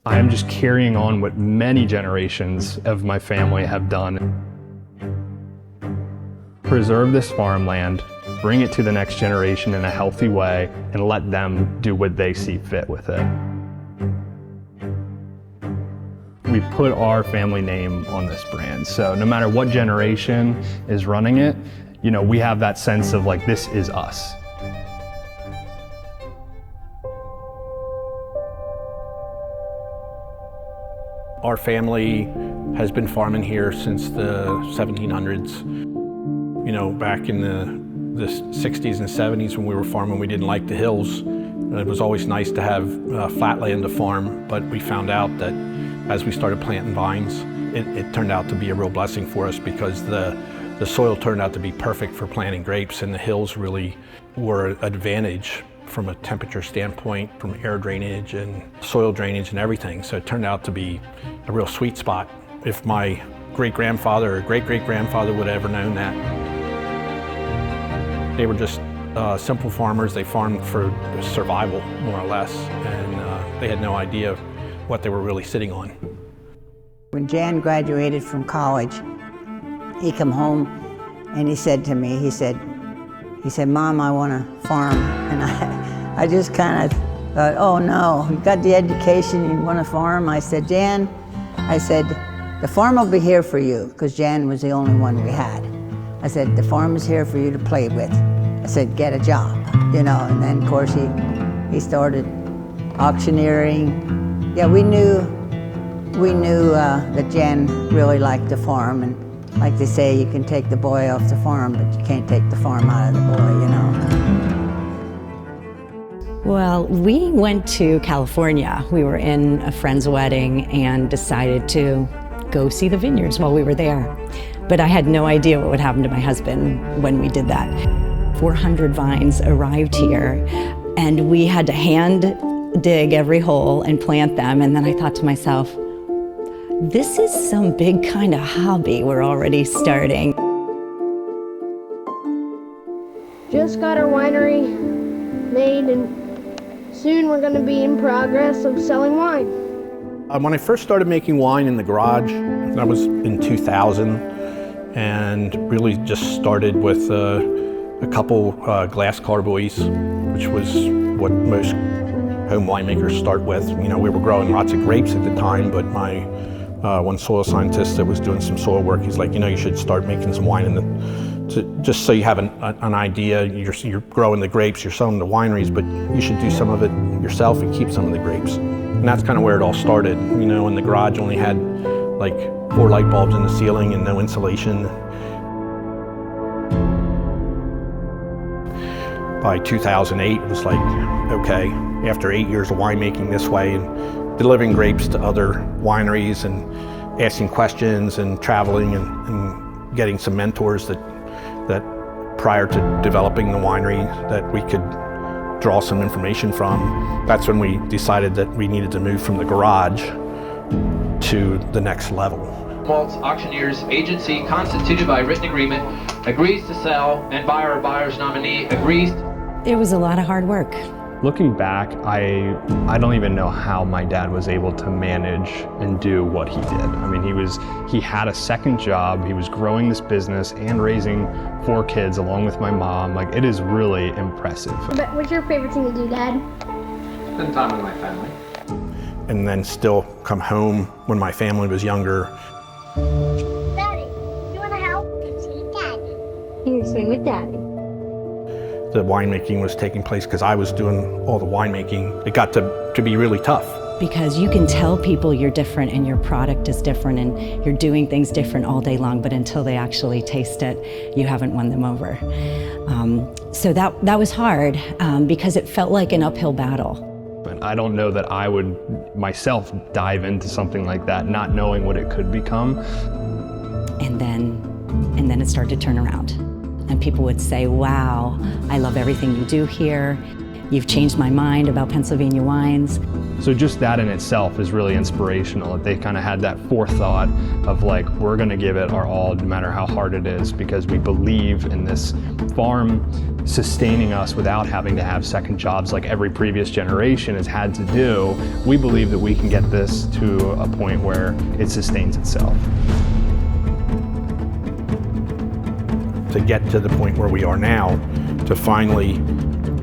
I am just carrying on what many generations of my family have done. Preserve this farmland, bring it to the next generation in a healthy way, and let them do what they see fit with it. We put our family name on this brand, so no matter what generation is running it, you know, we have that sense of like, this is us. Our family has been farming here since the 1700s. You know, back in the 60s and 70s when we were farming, we didn't like the hills. It was always nice to have flat land to farm, but we found out that as we started planting vines, it turned out to be a real blessing for us because the soil turned out to be perfect for planting grapes, and the hills really were an advantage from a temperature standpoint, from air drainage and soil drainage and everything. So it turned out to be a real sweet spot. If my great-grandfather or great-great-grandfather would have ever known that. They were just simple farmers. They farmed for survival, more or less, and they had no idea what they were really sitting on. When Jan graduated from college, he come home and he said to me, he said, "Mom, I want to farm." And I just kind of thought, oh no, you got the education, you want to farm? I said, Jan, the farm will be here for you, because Jan was the only one we had. I said, the farm is here for you to play with. I said, get a job, you know, and then of course he started auctioneering. Yeah, we knew that Jan really liked the farm, and like they say, you can take the boy off the farm, but you can't take the farm out of the boy, you know. Well, we went to California. We were in a friend's wedding and decided to go see the vineyards while we were there. But I had no idea what would happen to my husband when we did that. 400 vines arrived here, and we had to hand dig every hole and plant them. And then I thought to myself, this is some big kind of hobby we're already starting. Just got our winery made, and soon we're going to be in progress of selling wine. When I first started making wine in the garage, that was in 2000, and really just started with a couple glass carboys, which was what most home winemakers start with. You know, we were growing lots of grapes at the time, but my one soil scientist that was doing some soil work, he's like, you know, you should start making some wine just so you have an idea. You're growing the grapes, you're selling the wineries, but you should do some of it yourself and keep some of the grapes. And that's kind of where it all started. You know, and the garage only had like 4 light bulbs in the ceiling and no insulation. By 2008, it was like, okay, after 8 years of winemaking this way and delivering grapes to other wineries and asking questions and traveling and getting some mentors that prior to developing the winery that we could draw some information from, that's when we decided that we needed to move from the garage to the next level. Malts Auctioneers Agency, constituted by written agreement, agrees to sell, and buyer or buyer's nominee agrees. It was a lot of hard work. Looking back, I don't even know how my dad was able to manage and do what he did. I mean, he had a second job, he was growing this business and raising 4 kids along with my mom. Like, it is really impressive. But what's your favorite thing to do, Dad? Spend time with my family. And then still come home when my family was younger. Daddy, you want to help? See Daddy. Can you swing with Daddy? The winemaking was taking place because I was doing all the winemaking. It got to be really tough. Because you can tell people you're different and your product is different and you're doing things different all day long, but until they actually taste it, you haven't won them over. So that was hard because it felt like an uphill battle. And I don't know that I would myself dive into something like that, not knowing what it could become. And then it started to turn around. And people would say, wow, I love everything you do here. You've changed my mind about Pennsylvania wines. So just that in itself is really inspirational, that they kind of had that forethought of like, we're going to give it our all no matter how hard it is, because we believe in this farm sustaining us without having to have second jobs like every previous generation has had to do. We believe that we can get this to a point where it sustains itself. To get to the point where we are now, to finally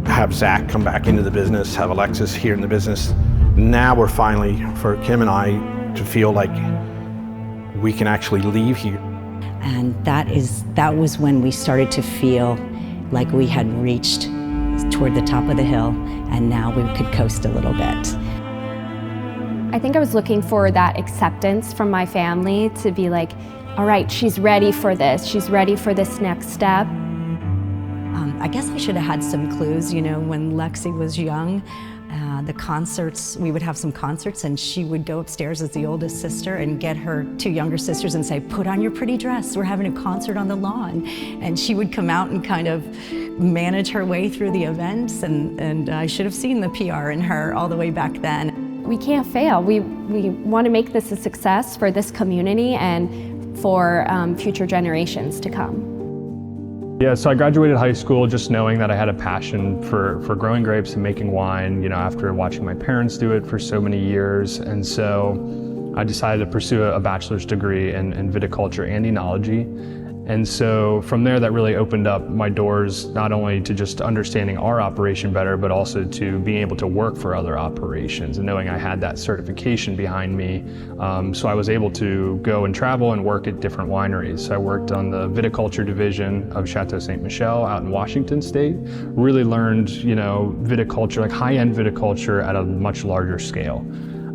have Zach come back into the business, have Alexis here in the business. Now we're finally, for Kim and I, to feel like we can actually leave here. And that was when we started to feel like we had reached toward the top of the hill, and now we could coast a little bit. I think I was looking for that acceptance from my family to be like, all right, she's ready for this. She's ready for this next step. I guess I should have had some clues, you know, when Lexi was young. The concerts, we would have some concerts and she would go upstairs as the oldest sister and get her two younger sisters and say, put on your pretty dress, we're having a concert on the lawn. And she would come out and kind of manage her way through the events, and I should have seen the PR in her all the way back then. We can't fail. We want to make this a success for this community and for future generations to come. Yeah, so I graduated high school just knowing that I had a passion for growing grapes and making wine, you know, after watching my parents do it for so many years. And so I decided to pursue a bachelor's degree in viticulture and enology. And so from there, that really opened up my doors, not only to just understanding our operation better, but also to being able to work for other operations and knowing I had that certification behind me. So I was able to go and travel and work at different wineries. So I worked on the viticulture division of Chateau Ste. Michelle out in Washington State. Really learned, you know, viticulture, like high-end viticulture at a much larger scale.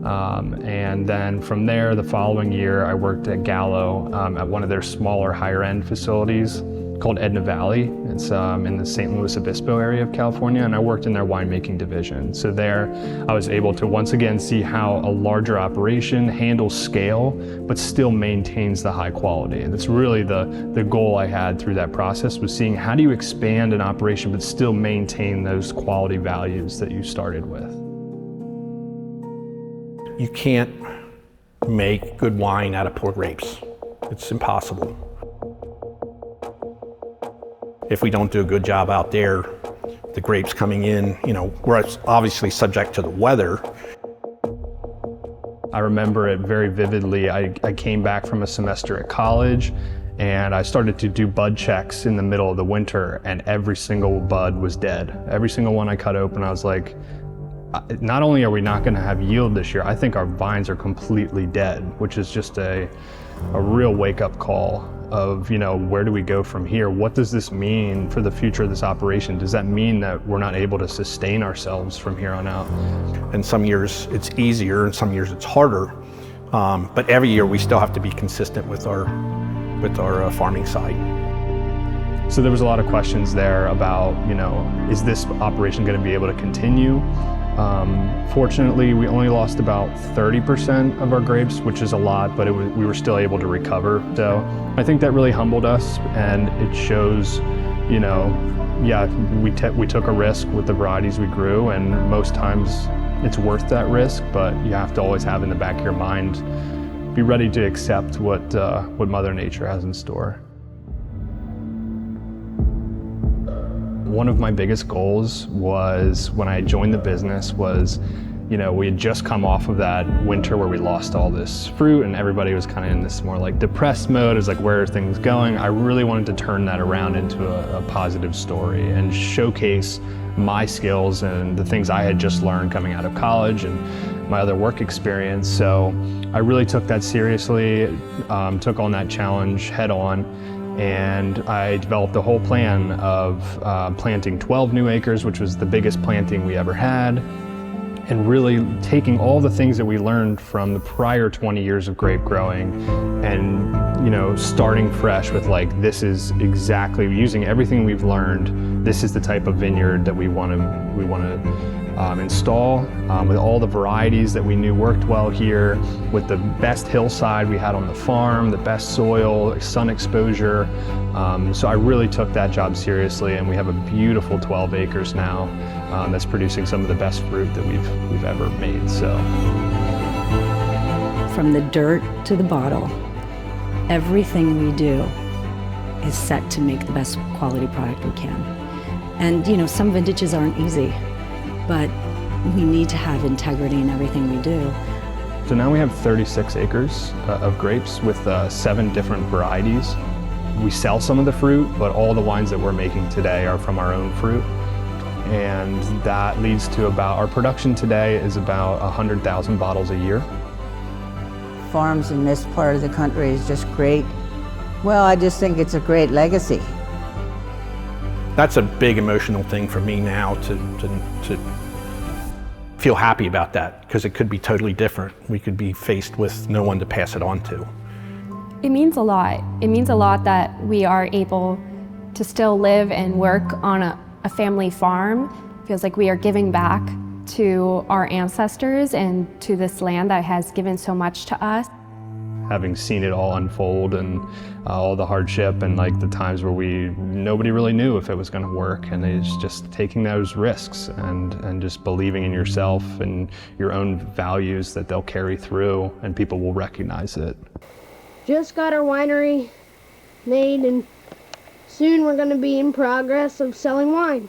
And then from there, the following year, I worked at Gallo at one of their smaller, higher-end facilities called Edna Valley. It's in the St. Louis Obispo area of California, and I worked in their winemaking division. So there, I was able to once again see how a larger operation handles scale, but still maintains the high quality. And that's really the goal I had through that process, was seeing how do you expand an operation but still maintain those quality values that you started with. You can't make good wine out of poor grapes. It's impossible. If we don't do a good job out there, the grapes coming in, you know, we're obviously subject to the weather. I remember it very vividly. I came back from a semester at college and I started to do bud checks in the middle of the winter, and every single bud was dead. Every single one I cut open, I was like, not only are we not going to have yield this year, I think our vines are completely dead, which is just a real wake-up call of, you know, where do we go from here? What does this mean for the future of this operation? Does that mean that we're not able to sustain ourselves from here on out? And some years it's easier and some years it's harder, but every year we still have to be consistent with our farming side. So there was a lot of questions there about, you know, is this operation going to be able to continue? Fortunately, we only lost about 30% of our grapes, which is a lot, but we were still able to recover. So I think that really humbled us, and it shows, you know, yeah, we took a risk with the varieties we grew, and most times it's worth that risk, but you have to always have in the back of your mind, be ready to accept what Mother Nature has in store. One of my biggest goals was, when I joined the business, was, you know, we had just come off of that winter where we lost all this fruit and everybody was kind of in this more like depressed mode. It was like, where are things going? I really wanted to turn that around into a positive story and showcase my skills and the things I had just learned coming out of college and my other work experience. So I really took that seriously, took on that challenge head on. And I developed a whole plan of planting 12 new acres, which was the biggest planting we ever had, and really taking all the things that we learned from the prior 20 years of grape growing and, you know, starting fresh with like, this is exactly, using everything we've learned, this is the type of vineyard that we want to install, with all the varieties that we knew worked well here, with the best hillside we had on the farm, the best soil, sun exposure. So I really took that job seriously, and we have a beautiful 12 acres now. that's producing some of the best fruit that we've ever made. So, from the dirt to the bottle, everything we do is set to make the best quality product we can. And you know, some vintages aren't easy, but we need to have integrity in everything we do. So now we have 36 acres of grapes with 7 different varieties. We sell some of the fruit, but all the wines that we're making today are from our own fruit. And that leads to our production today is about 100,000 bottles a year. Farms in this part of the country is just great. Well, I just think it's a great legacy. That's a big emotional thing for me now to feel happy about that, because it could be totally different. We could be faced with no one to pass it on to. It means a lot. It means a lot that we are able to still live and work on a family farm. It feels like we are giving back to our ancestors and to this land that has given so much to us. Having seen it all unfold and all the hardship and like the times where nobody really knew if it was going to work, and it's just taking those risks and just believing in yourself and your own values that they'll carry through and people will recognize it. Just got our winery made, and soon we're going to be in progress of selling wine.